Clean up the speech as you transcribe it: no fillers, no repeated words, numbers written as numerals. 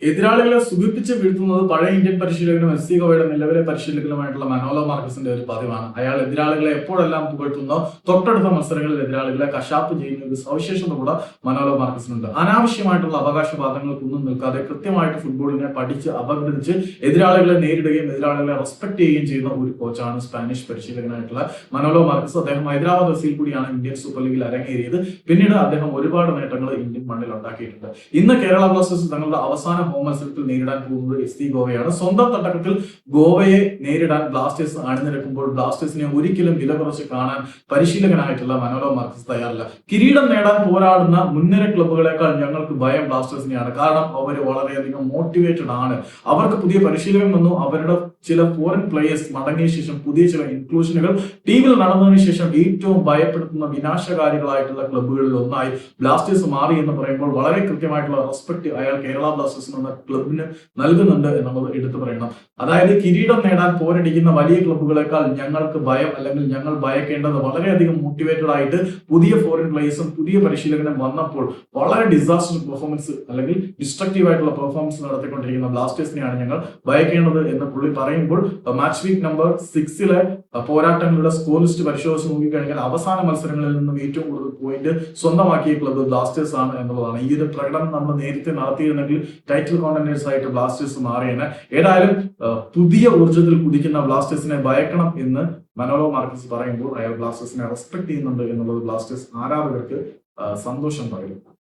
എതിരാളികളെ സുഖിപ്പിച്ച് വീഴ്ത്തുന്നത് പഴയ Indian പരിശീലകനും S C ഗോവയുടെ നിലവിലെ പരിശീലകനുമായിട്ടുള്ള മനോലോ മാർക്കസിന്റെ ഒരു പതിവാണ്. അയാൾ എതിരാളികളെ എപ്പോഴെല്ലാം പുകഴ്ത്തുന്നോ തൊട്ടടുത്ത മത്സരങ്ങളിൽ എതിരാളികളെ കശാപ്പ് ചെയ്യുന്ന ഒരു സവിശേഷത കൂടെ മനോലോ മാർക്കസിനുണ്ട്. അനാവശ്യമായിട്ടുള്ള അവകാശവാദങ്ങൾക്കൊന്നും നിൽക്കാതെ കൃത്യമായിട്ട് ഫുട്ബോളിനെ പഠിച്ച് അപഗ്രഥിച്ച് എതിരാളികളെ നേരിടുകയും എതിരാളികളെ റെസ്പെക്ട് ചെയ്യുകയും ചെയ്യുന്ന ഒരു കോച്ചാണ് സ്പാനിഷ് പരിശീലകനായിട്ടുള്ള മനോലോ മാർക്കസ്. അദ്ദേഹം ഹൈദരാബാദ് എഫ് സിയിൽ കൂടിയാണ് ഇന്ത്യൻ സൂപ്പർ ലീഗിൽ അരങ്ങേറിയത്. പിന്നീട് അദ്ദേഹം ഒരുപാട് നേട്ടങ്ങൾ ഇന്ത്യൻ മണ്ണിൽ ഉണ്ടാക്കിയിട്ടുണ്ട്. ഇന്ന് കേരള ബ്ലാസ്റ്റേഴ്സ് തങ്ങളുടെ അവസാന ഹോം മത്സരത്തിൽ നേരിടാൻ പോകുന്നത് എസ് സി ഗോവയാണ്. സ്വന്തം തട്ടകത്തിൽ ഗോവയെ നേരിടാൻ ബ്ലാസ്റ്റേഴ്സ് അണിനിരക്കുമ്പോൾ ബ്ലാസ്റ്റേഴ്സിനെ ഒരിക്കലും വില കുറച്ച് കാണാൻ പരിശീലകനായിട്ടുള്ള മനോലോ മാർക്കസ് തയ്യാറില്ല. കിരീടം നേടാൻ പോരാടുന്ന മുൻനിര ക്ലബ്ബുകളെക്കാൾ ഞങ്ങൾക്ക് ഭയം ബ്ലാസ്റ്റേഴ്സിനെയാണ്. കാരണം അവർ വളരെയധികം മോട്ടിവേറ്റഡ് ആണ്. അവർക്ക് പുതിയ പരിശീലകൻ വന്നു. അവരുടെ ചില ഫോറിൻ പ്ലേയേഴ്സ് മടങ്ങിയ ശേഷം പുതിയ ചില ഇൻക്ലൂഷനുകൾ ടീമിൽ നടന്നതിന് ശേഷം ഏറ്റവും ഭയപ്പെടുത്തുന്ന വിനാശകാരികളായിട്ടുള്ള ക്ലബ്ബുകളിൽ ഒന്നായി ബ്ലാസ്റ്റേഴ്സ് മാറി എന്ന് പറയുമ്പോൾ വളരെ കൃത്യമായിട്ടുള്ള റെസ്പെക്ട് അയാൾ കേരള ബ്ലാസ്റ്റേഴ്സിന് എന്ന ക്ലബിന് നൽകുന്നുണ്ട് എന്നുള്ളത് എടുത്തു പറയണം. അതായത് കിരീടം നേടാൻ പോരടിക്കുന്ന വലിയ ക്ലബ്ബുകളെക്കാൾ ഞങ്ങൾക്ക് ഭയം, അല്ലെങ്കിൽ ഞങ്ങൾ ഭയക്കേണ്ടത് വളരെയധികം മോട്ടിവേറ്റഡ് ആയിട്ട് പുതിയ ഫോറിൻ പ്ലേയേഴ്സും പുതിയ പരിശീലകനും വന്നപ്പോൾ വളരെ ഡിസാസ്റ്റർ പെർഫോമൻസ് അല്ലെങ്കിൽ ഡിസ്ട്രക്റ്റീവ് ആയിട്ടുള്ള പെർഫോമൻസ് നടത്തിക്കൊണ്ടിരിക്കുന്ന ബ്ലാസ്റ്റേഴ്സിനെയാണ് ഞങ്ങൾ ഭയക്കേണ്ടത് എന്ന് പുള്ളി പറയുമ്പോൾ മാച്ച് വീക്ക് നമ്പർ 6 പോരാട്ടങ്ങളുടെ സ്കോർ ലിസ്റ്റ് പരിശോധിച്ച് നോക്കിക്കഴിഞ്ഞാൽ അവസാന മത്സരങ്ങളിൽ നിന്നും ഏറ്റവും കൂടുതൽ പോയിന്റ് സ്വന്തമാക്കിയ ക്ലബ്ബ് ബ്ലാസ്റ്റേഴ്സ് ആണ് എന്നുള്ളതാണ്. ഈ ഒരു പ്രകടനം നമ്മൾ നേരത്തെ നടത്തിയിരുന്നെങ്കിൽ ടൈറ്റിൽ കോണ്ടന്റേഴ്സ് ആയിട്ട് ബ്ലാസ്റ്റേഴ്സ് മാറിയാണ്. ഏതായാലും പുതിയ ഊർജ്ജത്തിൽ കുതിക്കുന്ന ബ്ലാസ്റ്റേഴ്സിനെ ഭയക്കണം എന്ന് മനോലോ മാർക്കസ് പറയുമ്പോൾ അയാൾ ബ്ലാസ്റ്റേഴ്സിനെ റെസ്പെക്ട് ചെയ്യുന്നുണ്ട് എന്നുള്ളത് ബ്ലാസ്റ്റേഴ്സ് ആരാധകർക്ക് സന്തോഷം പകരും.